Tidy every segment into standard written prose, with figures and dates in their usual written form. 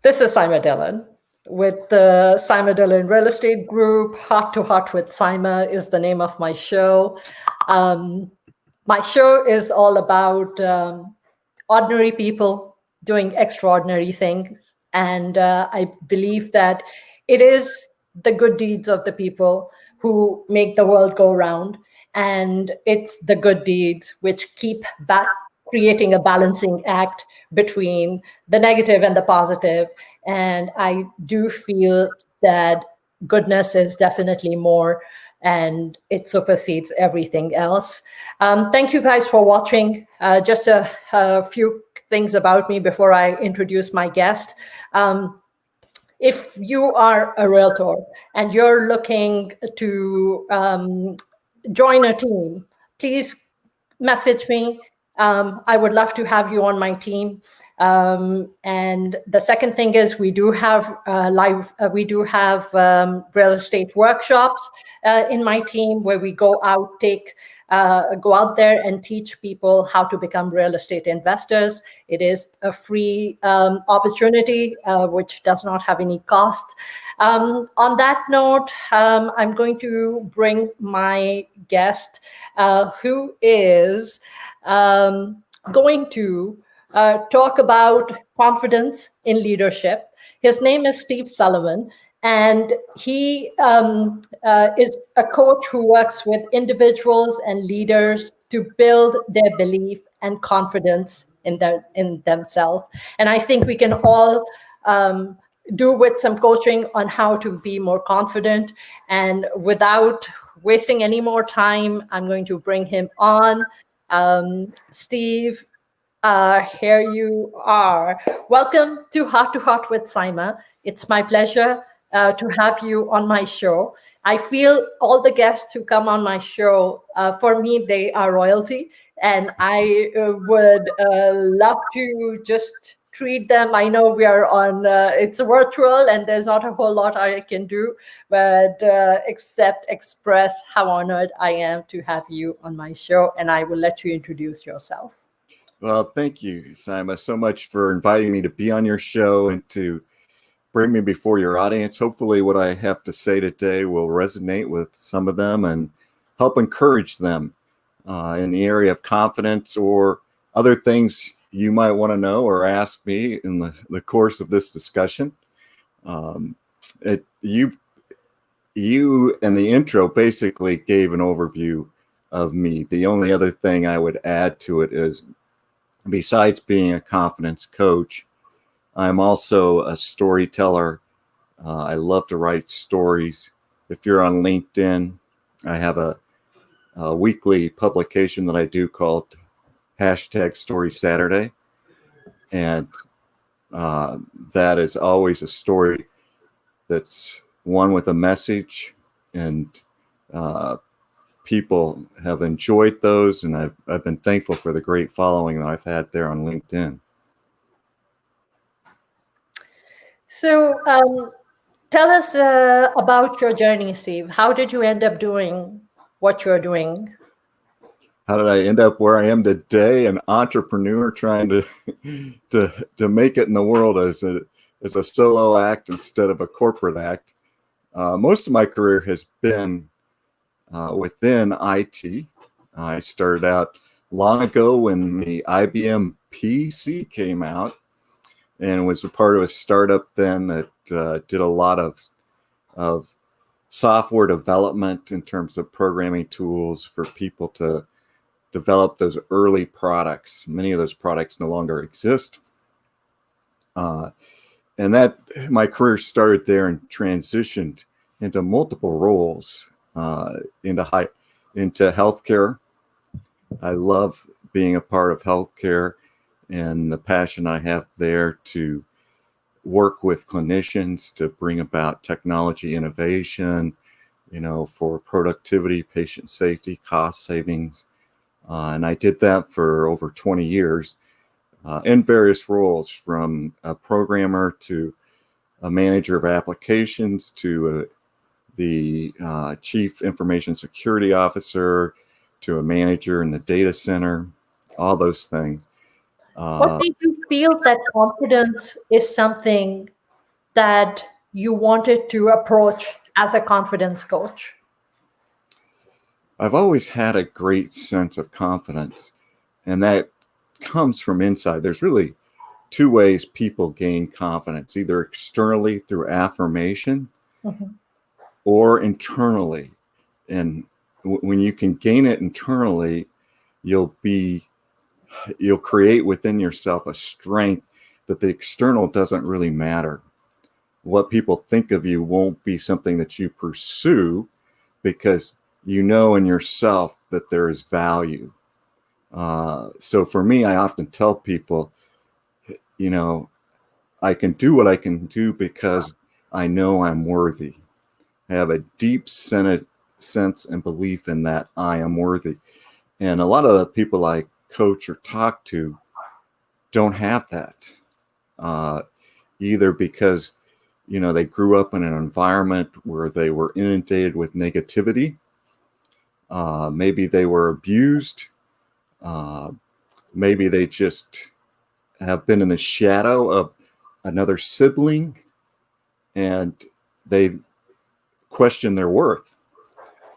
This is Saima Dillon with the Saima Dillon Real Estate Group. Heart to Heart with Saima is the name of my show. My show is all about ordinary people doing extraordinary things. And I believe that it is the good deeds of the people who make the world go round. And it's the good deeds which keep back creating a balancing act between the negative and the positive. And I do feel that goodness is definitely more and it supersedes everything else. Thank you guys for watching. Just a few things about me before I introduce my guest. If you are a realtor and you're looking to join a team, please message me. I would love to have you on my team. And the second thing is we do have real estate workshops in my team where we go out there and teach people how to become real estate investors. It is a free opportunity, which does not have any cost. On that note, I'm going to bring my guest, who is going to talk about confidence in leadership. His name is Steve Sullivan, and he is a coach who works with individuals and leaders to build their belief and confidence in themselves. And I think we can all do with some coaching on how to be more confident. And without wasting any more time, I'm going to bring him on. Steve, here you are. Welcome to Heart with Saima. It's my pleasure to have you on my show. I feel all the guests who come on my show, for me, they are royalty. And I would love to just treat them. I know we are on, it's virtual and there's not a whole lot I can do, but except express how honored I am to have you on my show. And I will let you introduce yourself. Well, thank you, Saima, so much for inviting me to be on your show and to bring me before your audience. Hopefully what I have to say today will resonate with some of them and help encourage them in the area of confidence or other things you might want to know or ask me in the course of this discussion. You in the intro basically gave an overview of me. The only other thing I would add to it is, besides being a confidence coach, I'm also a storyteller. I love to write stories. If you're on LinkedIn, I have a weekly publication that I do called #StorySaturday. And that is always a story that's one with a message, and people have enjoyed those, and I've been thankful for the great following that I've had there on LinkedIn. So tell us about your journey, Steve. How did you end up doing what you're doing? How did I end up where I am today? An entrepreneur trying to make it in the world as a solo act instead of a corporate act. Most of my career has been within IT. I started out long ago when the IBM PC came out, and was a part of a startup then that did a lot of software development in terms of programming tools for people to develop those early products. Many of those products no longer exist. And that my career started there and transitioned into multiple roles into healthcare. I love being a part of healthcare and the passion I have there to work with clinicians to bring about technology innovation, for productivity, patient safety, cost savings. And I did that for over 20 years in various roles, from a programmer to a manager of applications to the chief information security officer to a manager in the data center, all those things. What made you feel that confidence is something that you wanted to approach as a confidence coach? I've always had a great sense of confidence, and that comes from inside. There's really two ways people gain confidence, either externally through affirmation or internally. And when you can gain it internally, you'll create within yourself a strength that the external doesn't really matter. What people think of you won't be something that you pursue, because you know in yourself that there is value. So for me, I often tell people, I can do what I can do because I know I'm worthy. I have a deep sense and belief in that I am worthy. And a lot of the people I coach or talk to don't have that, either because, they grew up in an environment where they were inundated with negativity. Maybe they were abused. Maybe they just have been in the shadow of another sibling, and they question their worth.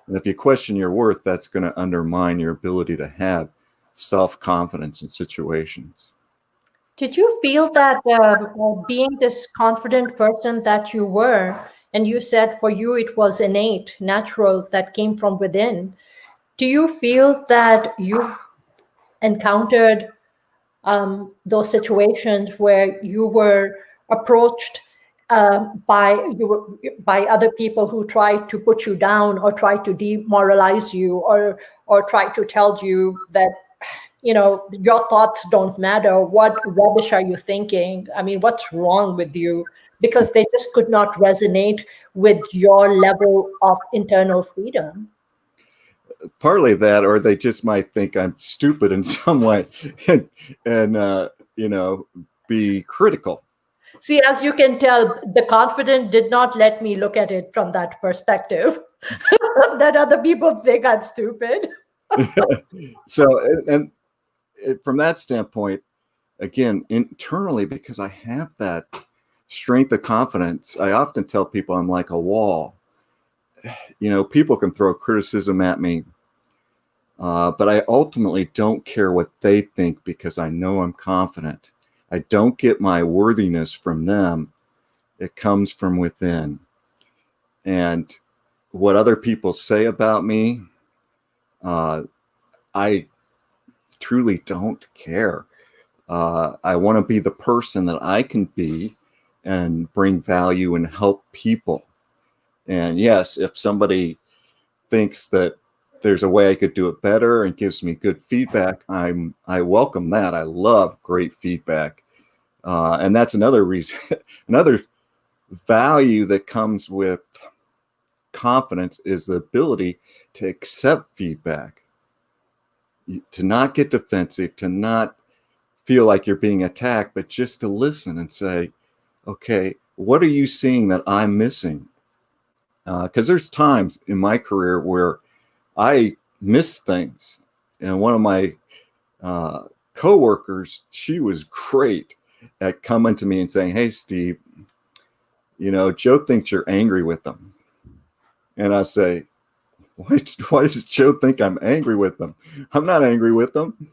And if you question your worth, that's going to undermine your ability to have self-confidence in situations. Did you feel that being this confident person that you were, and you said for you it was innate, natural, that came from within, do you feel that you encountered those situations where you were approached by other people who tried to put you down or tried to demoralize you, or try to tell you that your thoughts don't matter, what rubbish are you thinking, I mean, what's wrong with you, because they just could not resonate with your level of internal freedom? Partly that, or they just might think I'm stupid in some way, and be critical. See, as you can tell, the confident did not let me look at it from that perspective, that other people think I'm stupid. So, and from that standpoint, again, internally, because I have that strength of confidence, I often tell people I'm like a wall. People can throw criticism at me, but I ultimately don't care what they think, because I know I'm confident. I don't get my worthiness from them. It comes from within. And what other people say about me, I truly don't care. I want to be the person that I can be and bring value and help people. And yes, if somebody thinks that there's a way I could do it better and gives me good feedback, I welcome that. I love great feedback. And that's another reason, another value that comes with confidence is the ability to accept feedback, to not get defensive, to not feel like you're being attacked, but just to listen and say, okay, what are you seeing that I'm missing? Because there's times in my career where I miss things. And one of my coworkers, she was great at coming to me and saying, hey, Steve, Joe thinks you're angry with them. And I say, why does Joe think I'm angry with them? I'm not angry with them.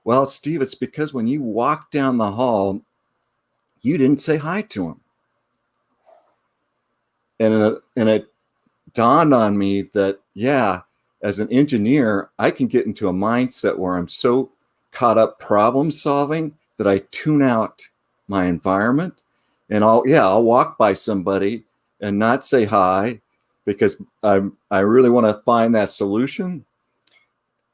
Well, Steve, it's because when you walked down the hall, you didn't say hi to him. And it dawned on me that, yeah, as an engineer, I can get into a mindset where I'm so caught up problem solving that I tune out my environment, and I'll walk by somebody and not say hi because I really want to find that solution.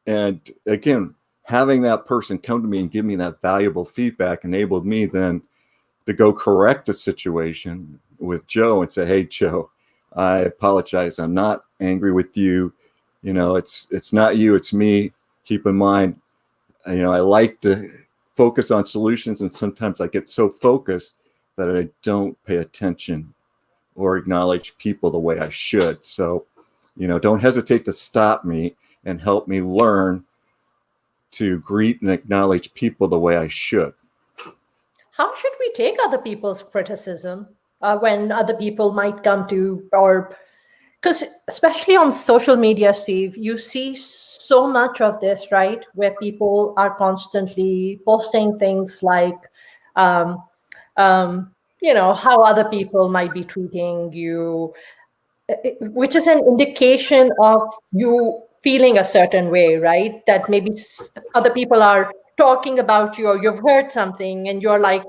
And again, having that person come to me and give me that valuable feedback enabled me then to go correct a situation with Joe and say, hey, Joe, I apologize. I'm not angry with you. It's not you, it's me. Keep in mind, I like to focus on solutions, and sometimes I get so focused that I don't pay attention or acknowledge people the way I should. So, don't hesitate to stop me and help me learn to greet and acknowledge people the way I should. How should we take other people's criticism when other people might come to, or because especially on social media, Steve, you see so much of this, right? Where people are constantly posting things like, um, how other people might be treating you, which is an indication of you feeling a certain way, right? That maybe other people are talking about you, or you've heard something and you're like,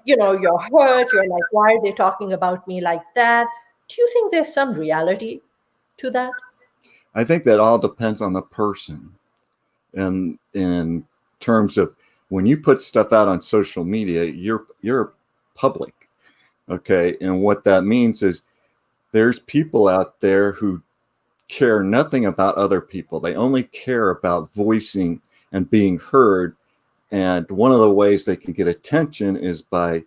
you're hurt. You're like, why are they talking about me like that? Do you think there's some reality to that? I think that all depends on the person. And in terms of when you put stuff out on social media, you're public. Okay. And what that means is there's people out there who care nothing about other people. They only care about voicing and being heard. And one of the ways they can get attention is by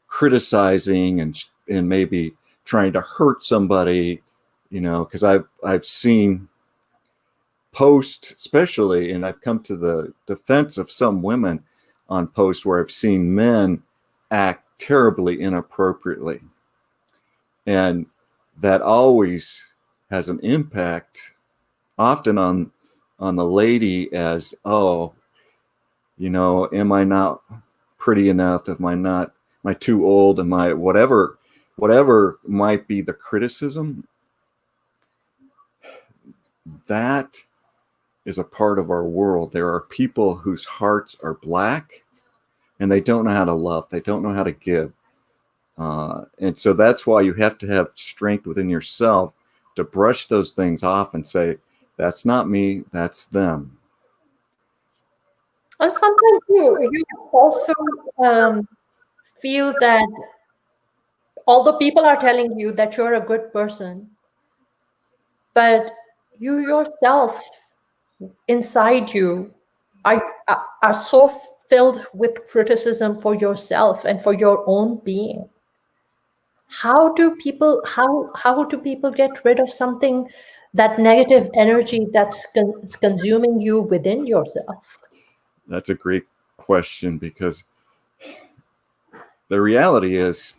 criticizing and maybe trying to hurt somebody, because I've seen posts, especially, and I've come to the defense of some women on posts where I've seen men act terribly inappropriately. And that always has an impact, often on the lady, as, am I not pretty enough? Am I too old? Am I whatever might be the criticism? That is a part of our world. There are people whose hearts are black and they don't know how to love. They don't know how to give. And so that's why you have to have strength within yourself to brush those things off and say, that's not me, that's them. And sometimes you also feel that although people are telling you that you're a good person, but you yourself inside you are so filled with criticism for yourself and for your own being. How do people get rid of something, that negative energy that's consuming you within yourself? That's a great question, because the reality is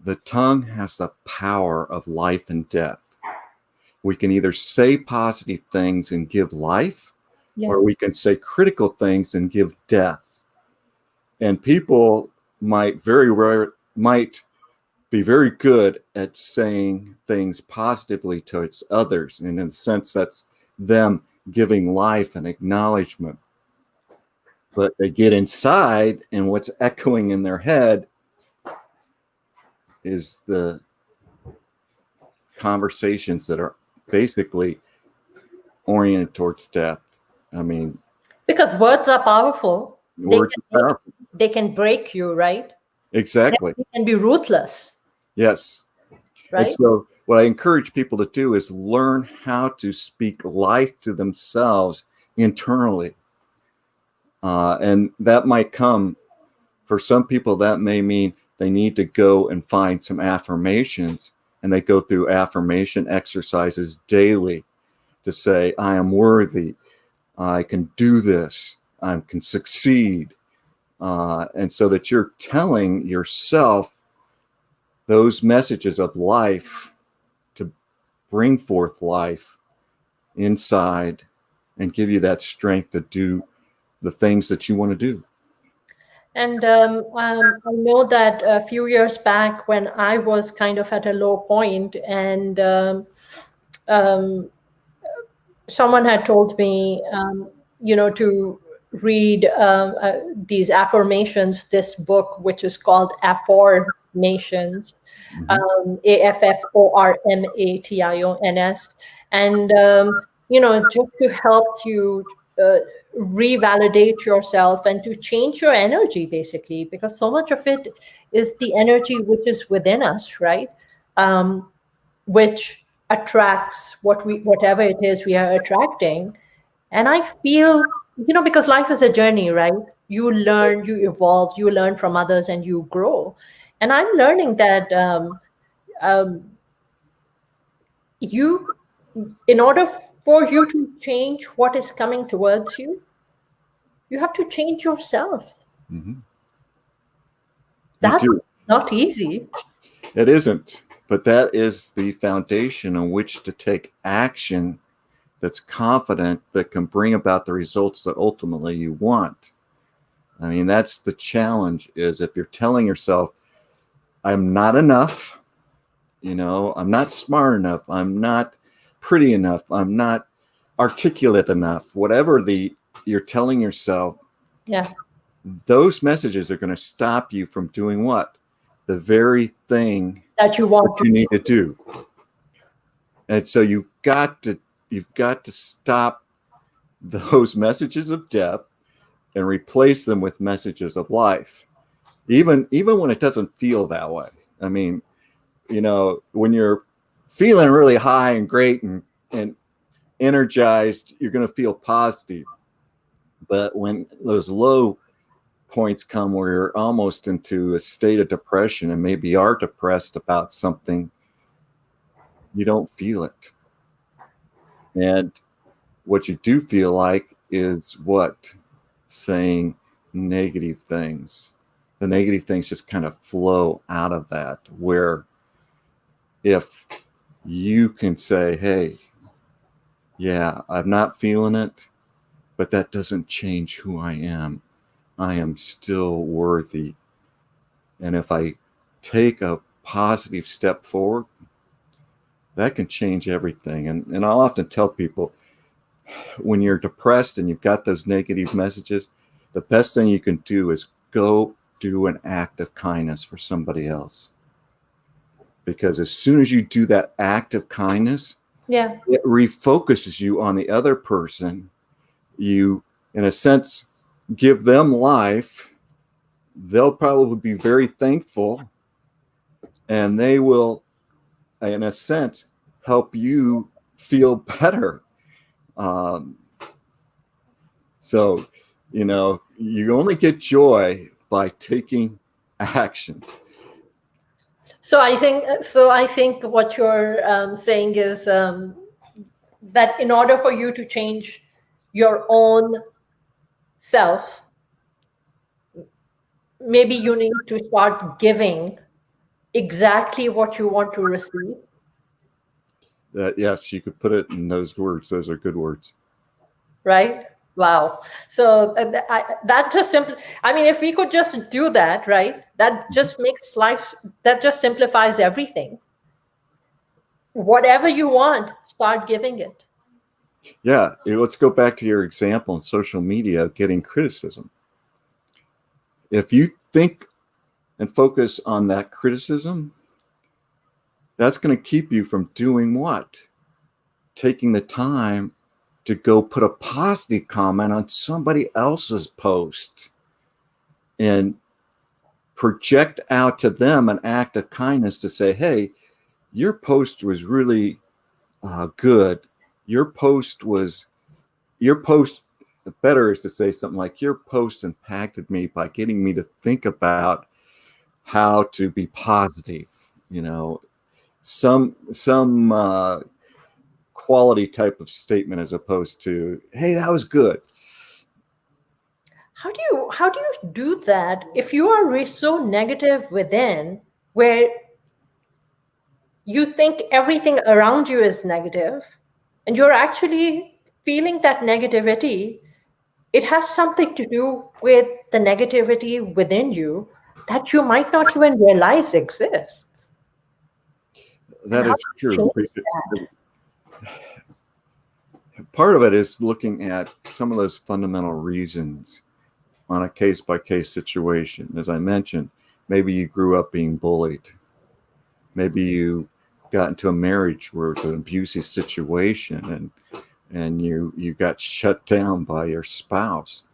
the tongue has the power of life and death. We can either say positive things and give life, or we can say critical things and give death. And people might be very good at saying things positively towards others. And in a sense, that's them giving life and acknowledgement. But they get inside, and what's echoing in their head is the conversations that are basically oriented towards death. I mean, because words are powerful. Words are powerful. They can break you, right? Exactly. They can be ruthless. Yes. Right. And so what I encourage people to do is learn how to speak life to themselves internally. And that might come, for some people, that may mean they need to go and find some affirmations, and they go through affirmation exercises daily to say, I am worthy, I can do this, I can succeed. And so that you're telling yourself those messages of life to bring forth life inside and give you that strength to do the things that you want to do. And I know that a few years back, when I was kind of at a low point, and someone had told me, to read these affirmations, this book, which is called Affirmations, Afformations, and just to help you revalidate yourself and to change your energy, basically, because so much of it is the energy which is within us, right? Which attracts whatever it is we are attracting. And I feel, because life is a journey, right? You learn, you evolve, you learn from others, and you grow. And I'm learning that in order for you to change what is coming towards you, you have to change yourself. Mm-hmm. That's not easy. It isn't, but that is the foundation on which to take action that's confident, that can bring about the results that ultimately you want. I mean, that's the challenge, is if you're telling yourself, I'm not enough, I'm not smart enough, I'm not pretty enough, I'm not articulate enough, whatever you're telling yourself, Yeah. those messages are going to stop you from doing what? The very thing That you want that you need to do. And so you've got to stop those messages of death and replace them with messages of life. Even when it doesn't feel that way. I mean, when you're feeling really high and great and energized, you're going to feel positive. But when those low points come where you're almost into a state of depression and maybe are depressed about something, you don't feel it. And what you do feel like is what? Saying negative things. The negative things just kind of flow out of that, where if you can say, hey, yeah, I'm not feeling it, but that doesn't change who I am. I am still worthy. And if I take a positive step forward, that can change everything. And I'll often tell people, when you're depressed and you've got those negative messages, the best thing you can do is go do an act of kindness for somebody else. Because as soon as you do that act of kindness, it refocuses you on the other person. You, in a sense, give them life. They'll probably be very thankful, and they will, in a sense, help you feel better. So, you only get joy by taking action. So I think what you're saying is that in order for you to change your own self, maybe you need to start giving exactly what you want to receive. Yes, you could put it in those words. Those are good words. Right? Wow. So that just simply, I mean, if we could just do that, right? That just makes life, that just simplifies everything. Whatever you want, start giving it. Yeah. Let's go back to your example on social media of getting criticism. If you think and focus on that criticism, that's going to keep you from doing what? Taking the time to go put a positive comment on somebody else's post and project out to them an act of kindness to say, hey, your post was really good. Your post, better is to say something like, your post impacted me by getting me to think about how to be positive, some quality type of statement, as opposed to, hey, that was good. How do you do that if you are so negative within, where you think everything around you is negative and you're actually feeling that negativity? It has something to do with the negativity within you that you might not even realize exists. That is true. Part of it is looking at some of those fundamental reasons on a case-by-case situation. As I mentioned, maybe you grew up being bullied. Maybe you got into a marriage where it's an abusive situation and you got shut down by your spouse.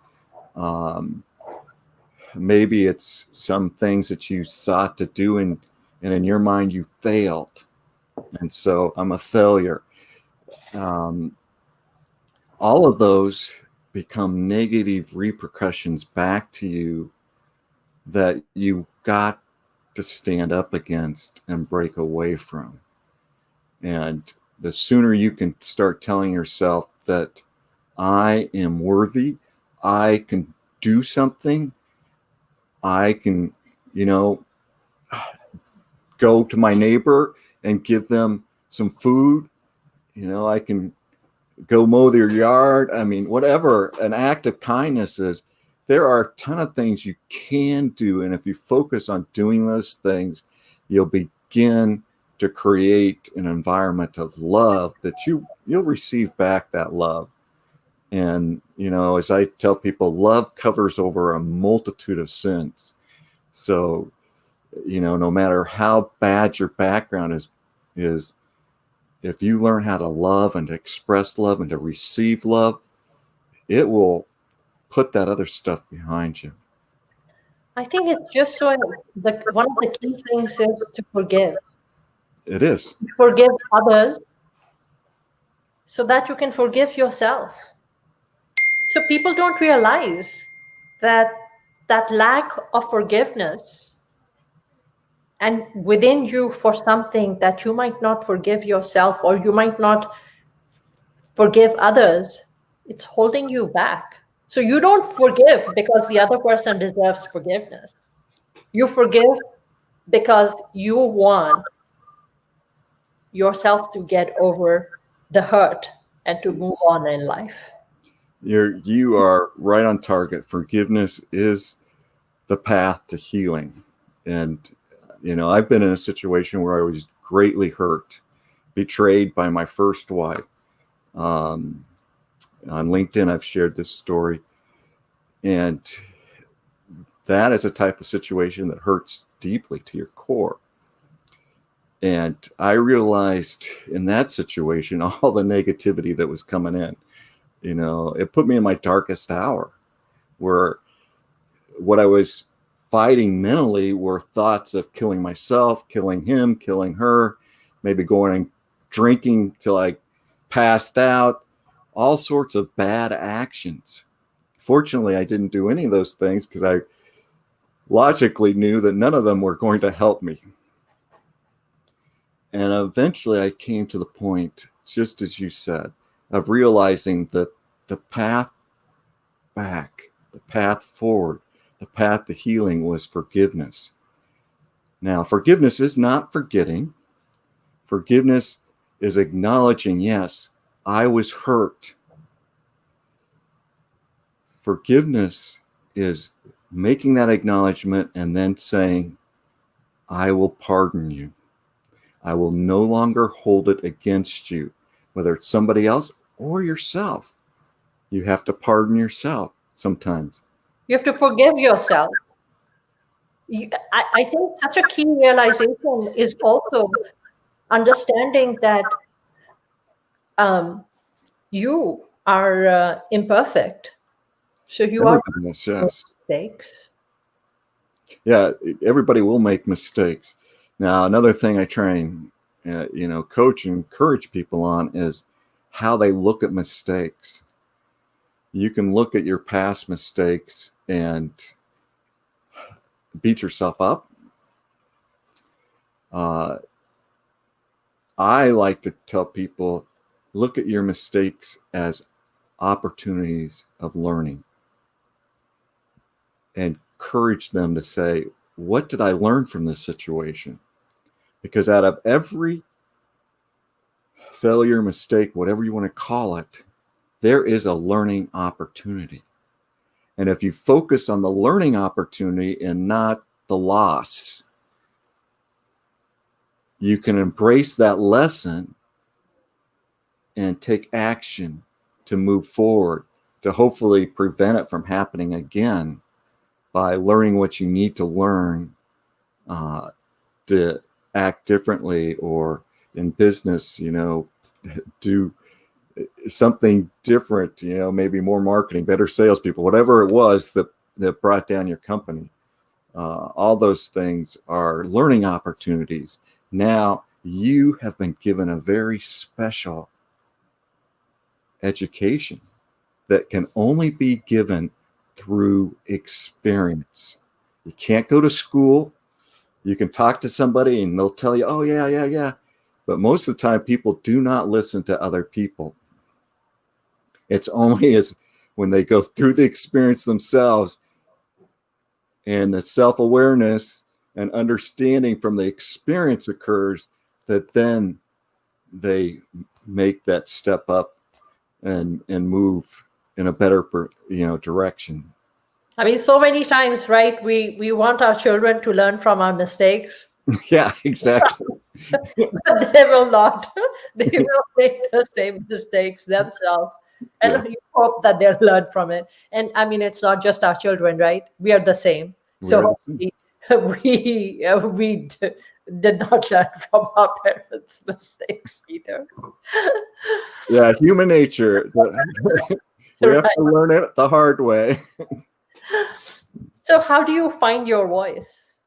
Maybe it's some things that you sought to do and in your mind you failed. And so I'm a failure. All of those become negative repercussions back to you that you got to stand up against and break away from. And the sooner you can start telling yourself that I am worthy, I can do something, I can, go to my neighbor and give them some food, I can go mow their yard. I mean, whatever an act of kindness is, there are a ton of things you can do. And if you focus on doing those things, you'll begin to create an environment of love that you'll receive back that love. And, as I tell people, love covers over a multitude of sins. So, no matter how bad your background is, if you learn how to love and to express love and to receive love, it will put that other stuff behind you. I think it's just so one of the key things is to forgive. It is. Forgive others so that you can forgive yourself. So people don't realize that lack of forgiveness and within you for something that you might not forgive yourself or you might not forgive others, it's holding you back. So you don't forgive because the other person deserves forgiveness. You forgive because you want yourself to get over the hurt and to move on in life. You are right on target. Forgiveness is the path to healing. And, I've been in a situation where I was greatly hurt, betrayed by my first wife. On LinkedIn, I've shared this story. And that is a type of situation that hurts deeply to your core. And I realized in that situation, all the negativity that was coming in, it put me in my darkest hour, where what I was fighting mentally were thoughts of killing myself, killing him, killing her, maybe going and drinking till I passed out, all sorts of bad actions. Fortunately, I didn't do any of those things because I logically knew that none of them were going to help me. And eventually I came to the point, just as you said, of realizing that the path back, the path forward, the path to healing was forgiveness. Now, forgiveness is not forgetting. Forgiveness is acknowledging, yes, I was hurt. Forgiveness is making that acknowledgement and then saying, I will pardon you. I will no longer hold it against you, whether it's somebody else or yourself. You have to pardon yourself sometimes. You have to forgive yourself. I think such a key realization is also understanding that you are imperfect. So you are Everybody yes. mistakes. Yeah, everybody will make mistakes. Now, another thing I try and coach and encourage people on is how they look at mistakes. You can look at your past mistakes and beat yourself up. I like to tell people, look at your mistakes as opportunities of learning, and encourage them to say, what did I learn from this situation? Because out of every failure, mistake, whatever you want to call it, there is a learning opportunity. And if you focus on the learning opportunity and not the loss, you can embrace that lesson and take action to move forward, to hopefully prevent it from happening again by learning what you need to learn to act differently, or in business, do something different, maybe more marketing, better salespeople, whatever it was that brought down your company. All those things are learning opportunities. Now you have been given a very special education that can only be given through experience. You can't go to school. You can talk to somebody and they'll tell you, oh, yeah. But most of the time, people do not listen to other people. It's only as when they go through the experience themselves and the self-awareness and understanding from the experience occurs that then they make that step up and move in a better direction. I mean, so many times, right? We want our children to learn from our mistakes. Yeah, exactly. But they will not. They will make the same mistakes themselves. And Yeah. you hope that they'll learn from it. And I mean, it's not just our children, right? We are the same. We are So the same. we did not learn from our parents' mistakes either. Yeah, human nature. We have Right. to learn it the hard way. So how do you find your voice?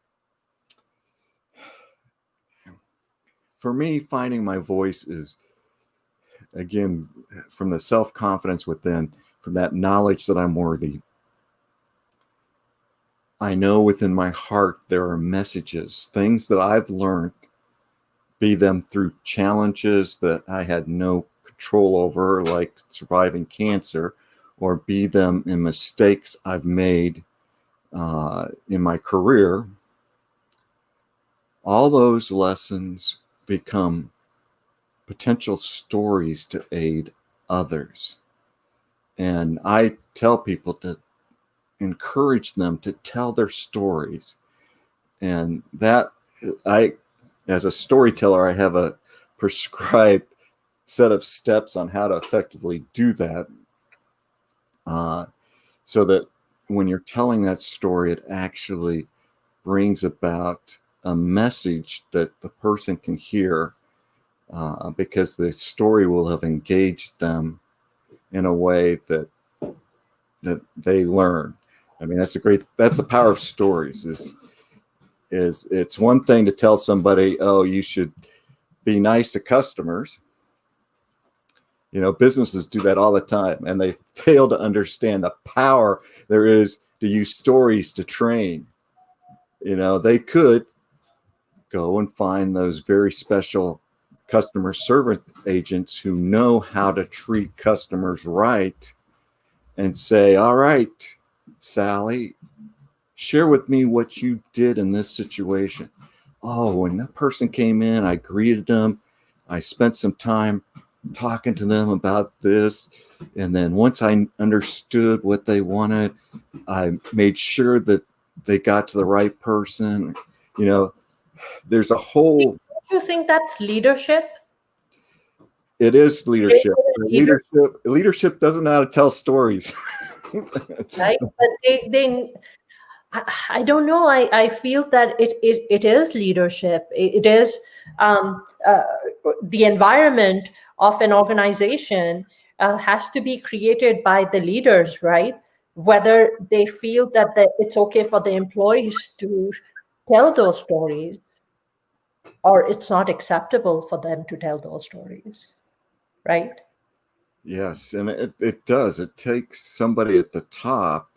For me, finding my voice is, again, from the self-confidence within, from that knowledge that I'm worthy. I know within my heart there are messages, things that I've learned, be them through challenges that I had no control over, like surviving cancer, or be them in mistakes I've made in my career. All those lessons become potential stories to aid others. And I tell people to encourage them to tell their stories. And that as a storyteller, I have a prescribed set of steps on how to effectively do that. So that when you're telling that story, it actually brings about a message that the person can hear, because the story will have engaged them in a way that they learn. I mean, that's the power of stories. Is it's one thing to tell somebody, oh, you should be nice to customers. Businesses do that all the time, and they fail to understand the power there is to use stories to train. They could go and find those very special customer service agents who know how to treat customers right and say, all right, Sally, share with me what you did in this situation. Oh, when that person came in, I greeted them. I spent some time talking to them about this. And then once I understood what they wanted, I made sure that they got to the right person. There's a whole... Do you think that's leadership? It is leadership. Leader, Leadership doesn't know how to tell stories. right? But I don't know. I feel that it is leadership. It is the environment of an organization has to be created by the leaders, right? Whether they feel that it's okay for the employees to tell those stories, or it's not acceptable for them to tell those stories, right? Yes, and it does. It takes somebody at the top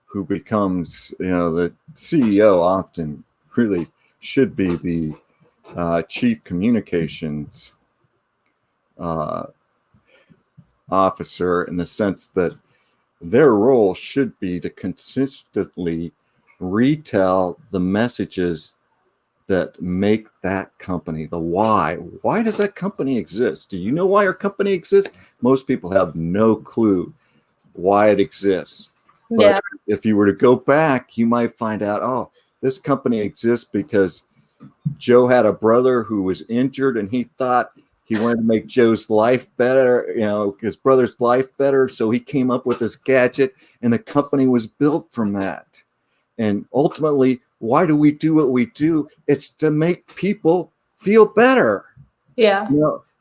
who becomes, the CEO often really should be the chief communications officer, in the sense that their role should be to consistently retell the messages that make that company, the why. Why does that company exist? Do you know why our company exists? Most people have no clue why it exists. But Yeah. if you were to go back, you might find out, oh, this company exists because Joe had a brother who was injured, and he thought he wanted to make Joe's life better, his brother's life better. So he came up with this gadget, and the company was built from that. And ultimately, why do we do what we do? It's to make people feel better. Yeah.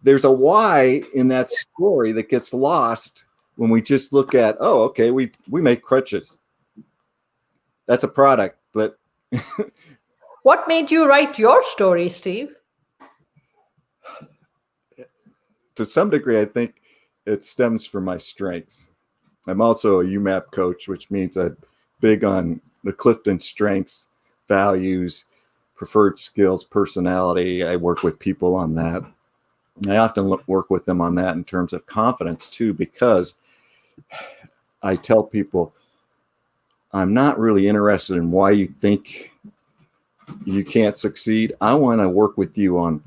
There's a why in that story that gets lost when we just look at, oh, okay, we make crutches. That's a product, but What made you write your story, Steve? to some degree, I think it stems from my strengths. I'm also a YouMap coach, which means I'm big on the Clifton strengths, values, preferred skills, personality. I work with people on that. I often work with them on that in terms of confidence too, because I tell people, I'm not really interested in why you think you can't succeed. I want to work with you on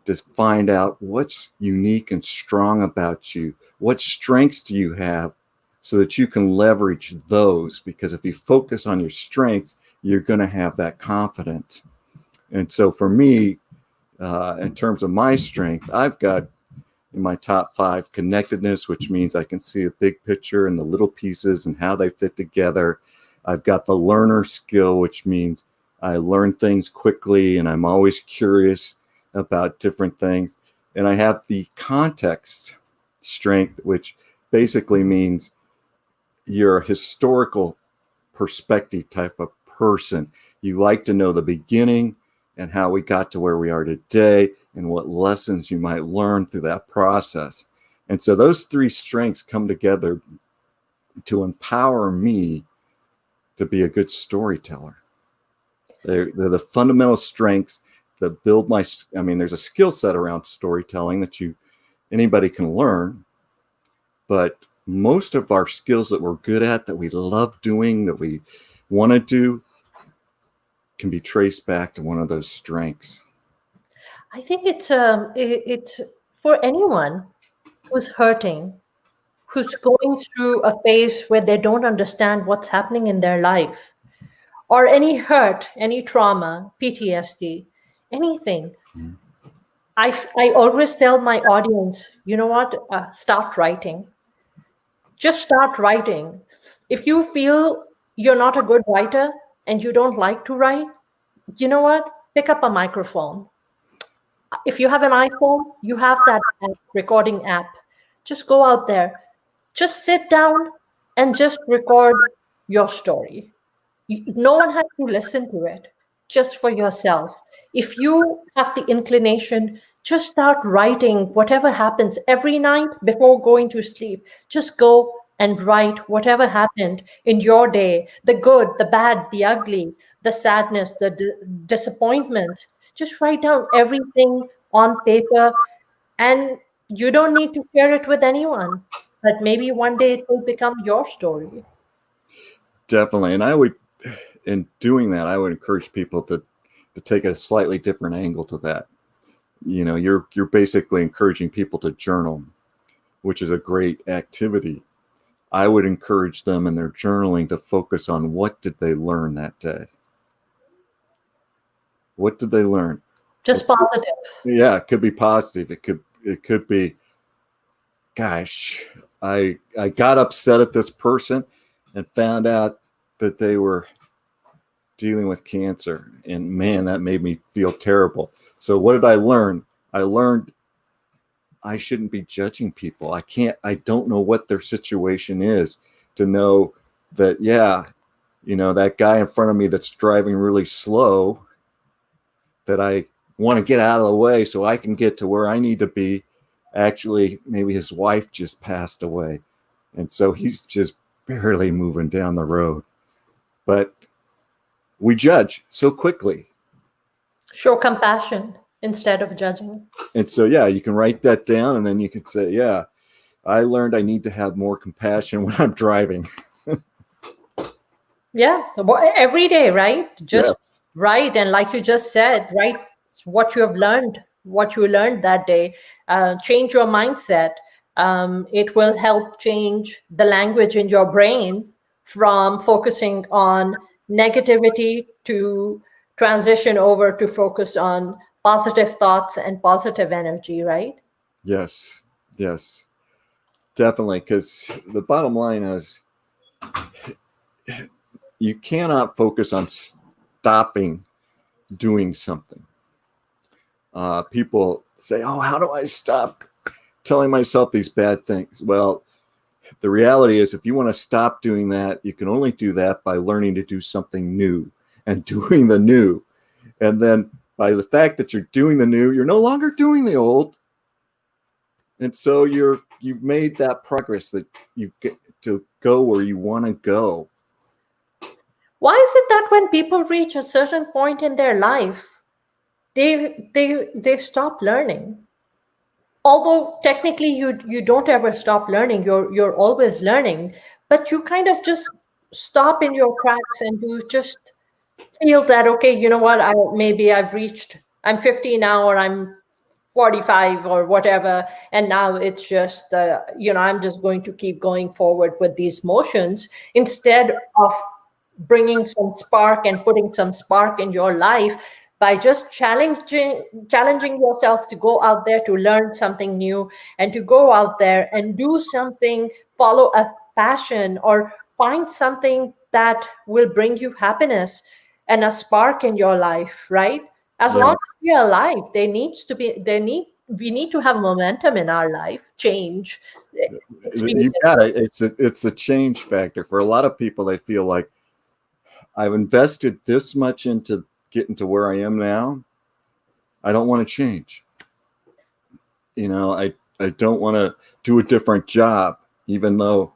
just find out what's unique and strong about you. What strengths do you have so that you can leverage those? Because if you focus on your strengths, you're going to have that confidence. And so for me, in terms of my strength, I've got in my top 5 connectedness, which means I can see a big picture and the little pieces and how they fit together. I've got the learner skill, which means I learn things quickly and I'm always curious about different things. And I have the context strength, which basically means you're a historical perspective type of person. You like to know the beginning and how we got to where we are today and what lessons you might learn through that process. And so those 3 strengths come together to empower me to be a good storyteller. They're the fundamental strengths that build my, I mean, there's a skill set around storytelling that anybody can learn, but most of our skills that we're good at, that we love doing, that we want to do, can be traced back to one of those strengths. I think it's for anyone who's hurting, who's going through a phase where they don't understand what's happening in their life, or any hurt, any trauma, PTSD, anything. I always tell my audience, you know what? Start writing. Just start writing. If you feel you're not a good writer and you don't like to write, you know what? Pick up a microphone. If you have an iPhone, you have that recording app. Just go out there. Just sit down and just record your story. No one has to listen to it, just for yourself. If you have the inclination, just start writing whatever happens every night before going to sleep. Just go and write whatever happened in your day, the good, the bad, the ugly, the sadness, the disappointments. Just write down everything on paper, and you don't need to share it with anyone. But maybe one day it will become your story. Definitely. And I would, in doing that, I would encourage people to take a slightly different angle to that. You know, you're basically encouraging people to journal, which is a great activity. I would encourage them in their journaling to focus on what did they learn that day. What did they learn? Just positive. Yeah, it could be positive. It could be, gosh, I got upset at this person and found out that they were dealing with cancer, and man, that made me feel terrible. So what did I learn? I learned I shouldn't be judging people. I don't know what their situation is to know that, yeah, you know, that guy in front of me that's driving really slow, that I want to get out of the way so I can get to where I need to be. Actually, maybe his wife just passed away, and so he's just barely moving down the road. But we judge so quickly. Show compassion instead of judging. And so, yeah, you can write that down, and then you could say, yeah, I learned I need to have more compassion when I'm driving. Yeah, so every day, right? Just Yes. write, and like you just said, write what you have learned, what you learned that day. Change your mindset. It will help change the language in your brain from focusing on negativity to transition over to focus on positive thoughts and positive energy, right? Yes. Yes. Definitely. Because the bottom line is you cannot focus on stopping doing something. People say, oh, how do I stop telling myself these bad things? Well, the reality is, if you want to stop doing that, you can only do that by learning to do something new and doing the new. And then by the fact that you're doing the new, you're no longer doing the old. And so you've made that progress that you get to go where you want to go. Why is it that when people reach a certain point in their life, they stop learning? Although technically you don't ever stop learning, you're always learning, but you kind of just stop in your tracks and you just feel that, okay, you know what, I'm 50 now, or I'm 45 or whatever, and now it's just I'm just going to keep going forward with these motions, instead of bringing some spark and putting some spark in your life by just challenging yourself to go out there to learn something new, and to go out there and do something, follow a passion, or find something that will bring you happiness and a spark in your life, right? As Yeah. long as we are alive, we need to have momentum in our life, change. You got it. It's a change factor for a lot of people. They feel like, I've invested this much into getting to where I am now. I don't want to change. I don't want to do a different job, even though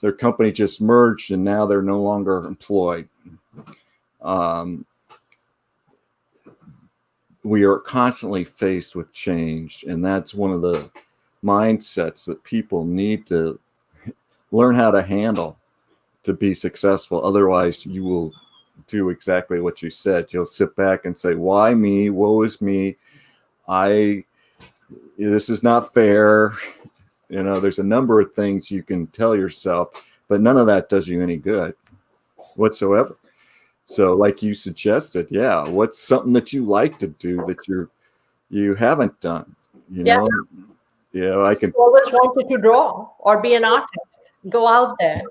their company just merged and now they're no longer employed. We are constantly faced with change, and that's one of the mindsets that people need to learn how to handle to be successful. Otherwise, you will do exactly what you said. You'll sit back and say, why me? Woe is me. This is not fair. There's a number of things you can tell yourself, but none of that does you any good whatsoever. So like you suggested, what's something that you like to do that you haven't done? I can always wanted to draw or be an artist. Go out there.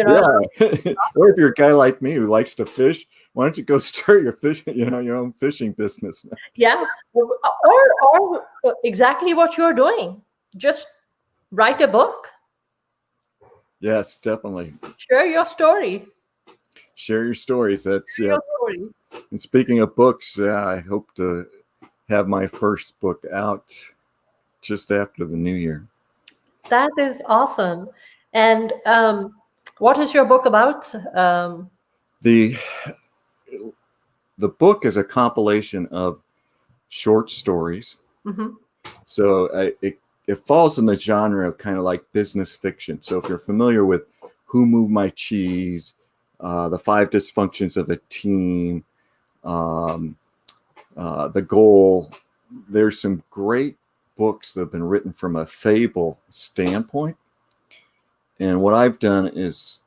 Or if you're a guy like me who likes to fish, why don't you go start your own fishing business? Yeah. Or exactly what you're doing. Just write a book. Yes, definitely. Share your story. Share your stories. That's Share your story. And speaking of books, I hope to have my first book out just after the new year. That is awesome. And what is your book about? The book is a compilation of short stories. Mm-hmm. So it falls in the genre of kind of like business fiction. So if you're familiar with Who Moved My Cheese, The 5 Dysfunctions of a Team, The Goal, there's some great books that have been written from a fable standpoint. And what I've done is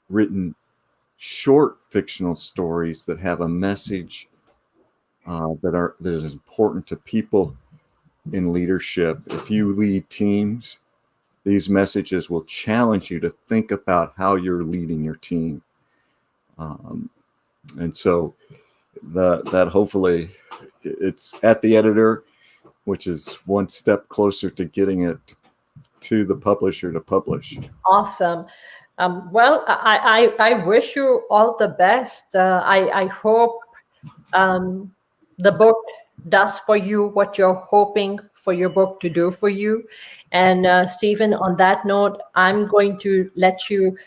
written short fictional stories that have a message that is important to people in leadership. If you lead teams, these messages will challenge you to think about how you're leading your team. And so that hopefully it's at the editor, which is one step closer to getting it to the publisher to publish. Awesome. Well, I wish you all the best. I hope the book does for you what you're hoping for your book to do for you. And Stephen, on that note, I'm going to let you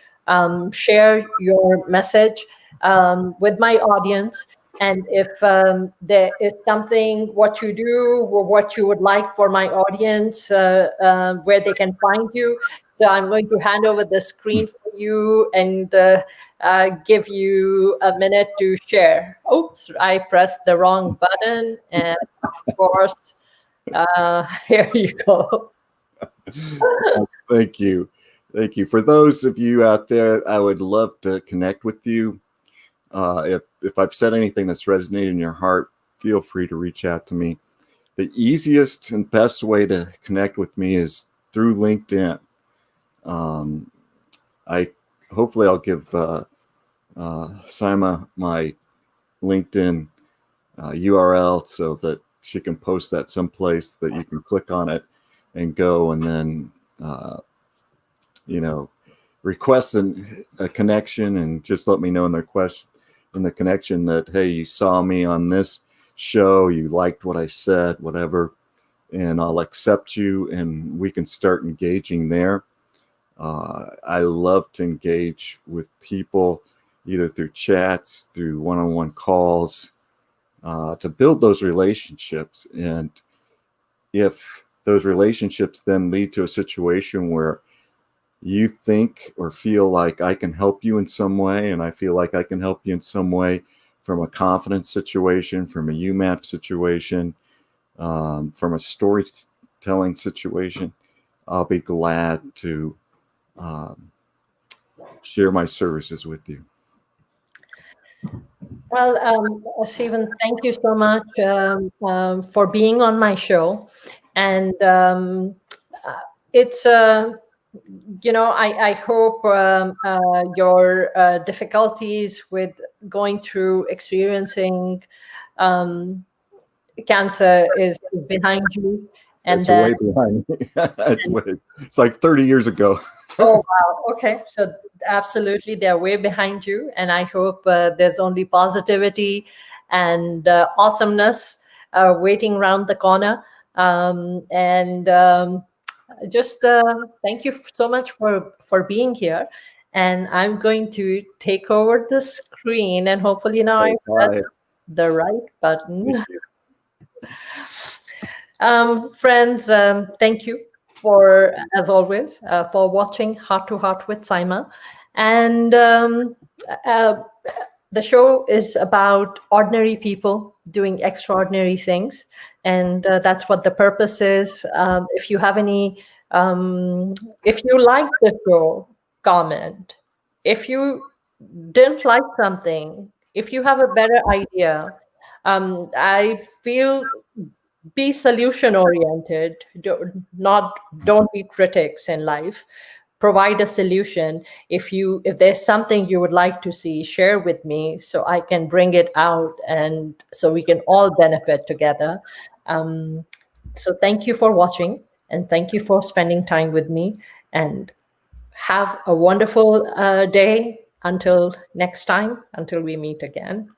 share your message with my audience. And if there is something, what you do or what you would like for my audience, where they can find you. So I'm going to hand over the screen for you and give you a minute to share. Oops, I pressed the wrong button. And of course, here you go. Thank you. Thank you. For those of you out there, I would love to connect with you. If I've said anything that's resonated in your heart, feel free to reach out to me. The easiest and best way to connect with me is through LinkedIn. Hopefully I'll give Saima my LinkedIn URL so that she can post that someplace that you can click on it and go, and then request a connection, and just let me know in the connection that, hey, you saw me on this show, you liked what I said, whatever, and I'll accept you and we can start engaging there. I love to engage with people either through chats, through one-on-one calls, to build those relationships. And if those relationships then lead to a situation where you think or feel like I can help you in some way, and I feel like I can help you in some way from a confidence situation, from a YouMap situation, from a storytelling situation, I'll be glad to share my services with you. Well, Stephen, thank you so much for being on my show. And it's, I hope your difficulties with going through experiencing cancer is behind you. And It's then, way behind me. It's like 30 years ago. oh, wow. Okay. So absolutely, they're way behind you. And I hope there's only positivity and awesomeness waiting around the corner. Just thank you so much for being here. And I'm going to take over the screen, and hopefully now I press the right button. Friends, thank you for, as always, for watching Heart to Heart with Saima. And the show is about ordinary people doing extraordinary things. And that's what the purpose is. If you have any, if you like the show, comment. If you didn't like something, if you have a better idea, I feel be solution oriented. Don't be critics in life. Provide a solution. If there's something you would like to see, share with me so I can bring it out, and so we can all benefit together. So thank you for watching, and thank you for spending time with me, and have a wonderful day until next time, until we meet again.